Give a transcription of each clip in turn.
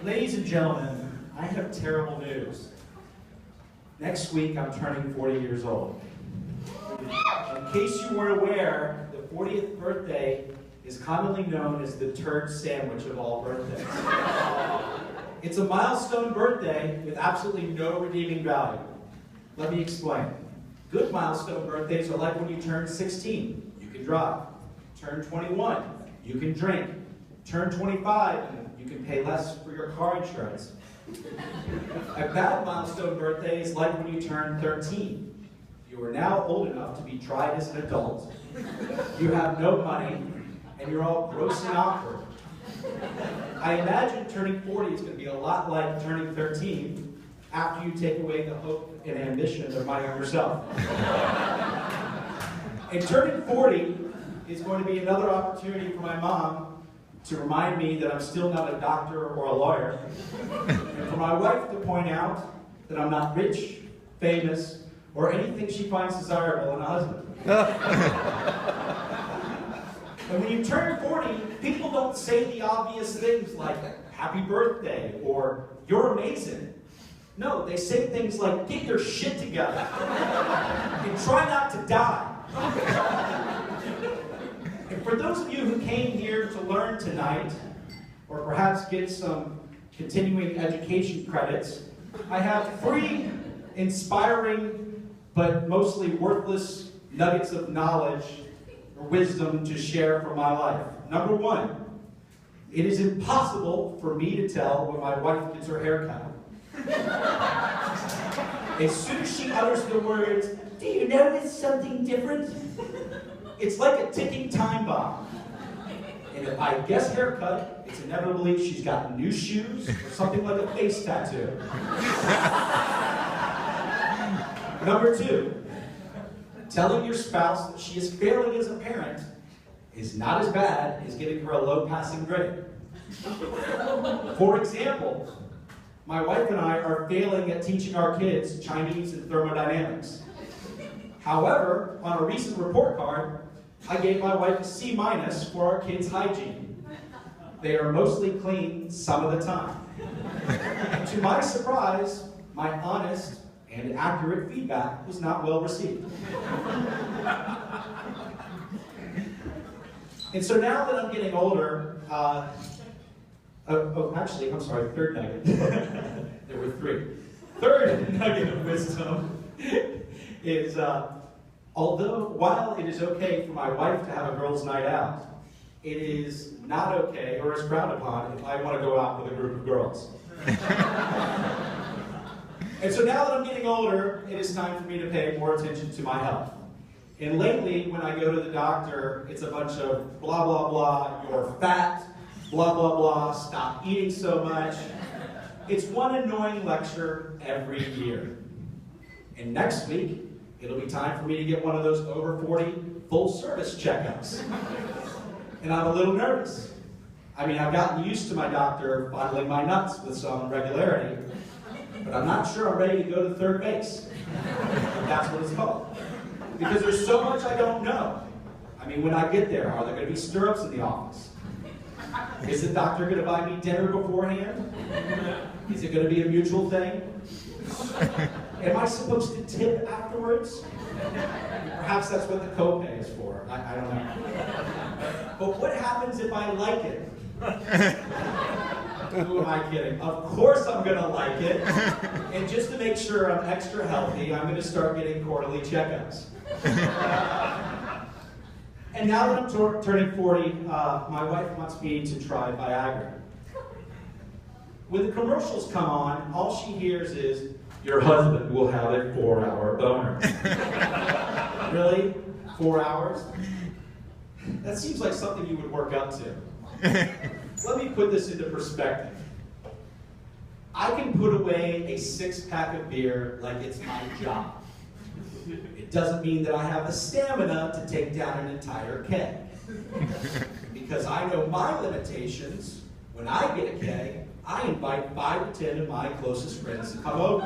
Ladies and gentlemen, I have terrible news. Next week, I'm turning 40 years old. In case you weren't aware, the 40th birthday is commonly known as the turd sandwich of all birthdays. It's a milestone birthday with absolutely no redeeming value. Let me explain. Good milestone birthdays are like when you turn 16, you can drive. Turn 21, you can drink. Turn 25, and you can pay less for your car insurance. A bad milestone birthday is like when you turn 13. You are now old enough to be tried as an adult. You have no money, and you're all gross and awkward. I imagine turning 40 is going to be a lot like turning 13 after you take away the hope and ambition of my younger self. And turning 40 is going to be another opportunity for my mom to remind me that I'm still not a doctor or a lawyer, and for my wife to point out that I'm not rich, famous, or anything she finds desirable in a husband. And when you turn 40, people don't say the obvious things like, happy birthday, or you're amazing. No, they say things like, get your shit together, and try not to die. And for those of you who came here to learn tonight, or perhaps get some continuing education credits, I have 3 inspiring, but mostly worthless nuggets of knowledge or wisdom to share from my life. Number 1, it is impossible for me to tell when my wife gets her hair cut. As soon as she utters the words, do you notice something different? It's like a ticking time bomb. And if I guess haircut, it's inevitably she's got new shoes or something like a face tattoo. Number 2, telling your spouse that she is failing as a parent is not as bad as giving her a low passing grade. For example, my wife and I are failing at teaching our kids Chinese and thermodynamics. However, on a recent report card, I gave my wife a C- for our kids' hygiene. They are mostly clean some of the time. And to my surprise, my honest and accurate feedback was not well received. And so now that I'm getting older, actually, I'm sorry, third nugget. There were 3. Third nugget of wisdom is, while it is okay for my wife to have a girls' night out, it is not okay, or is frowned upon, if I want to go out with a group of girls. And so now that I'm getting older, it is time for me to pay more attention to my health. And lately, when I go to the doctor, it's a bunch of blah, blah, blah, you're fat, blah, blah, blah, stop eating so much. It's one annoying lecture every year. And next week, it'll be time for me to get one of those over 40 full-service checkups. And I'm a little nervous. I mean, I've gotten used to my doctor fondling my nuts with some regularity, but I'm not sure I'm ready to go to third base. That's what it's called. Because there's so much I don't know. I mean, when I get there, are there going to be stirrups in the office? Is the doctor going to buy me dinner beforehand? Is it going to be a mutual thing? Am I supposed to tip afterwards? Perhaps that's what the copay is for. I don't know. But what happens if I like it? Who am I kidding? Of course I'm going to like it. And just to make sure I'm extra healthy, I'm going to start getting quarterly checkups. And now that I'm turning 40, my wife wants me to try Viagra. When the commercials come on, all she hears is, your husband will have a 4-hour boner. Really? 4 hours? That seems like something you would work up to. Let me put this into perspective. I can put away a 6-pack of beer like it's my job. It doesn't mean that I have the stamina to take down an entire keg. Because I know my limitations, when I get a keg, I invite 5 to 10 of my closest friends to come over.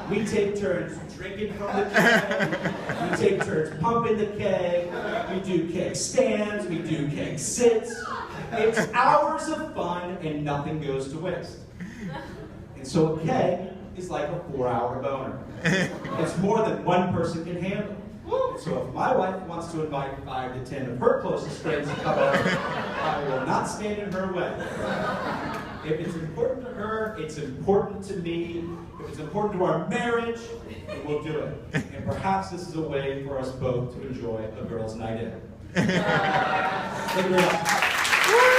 We take turns drinking from the keg. We take turns pumping the keg. We do keg stands. We do keg sits. It's hours of fun and nothing goes to waste. And so a keg is like a 4-hour boner. It's more than one person can handle. And so if my wife wants to invite 5 to 10 of her closest friends to come over, I will not stand in her way. If it's important to her, it's important to me. If it's important to our marriage, then we'll do it. And perhaps this is a way for us both to enjoy a girls' night in. Thank you very much.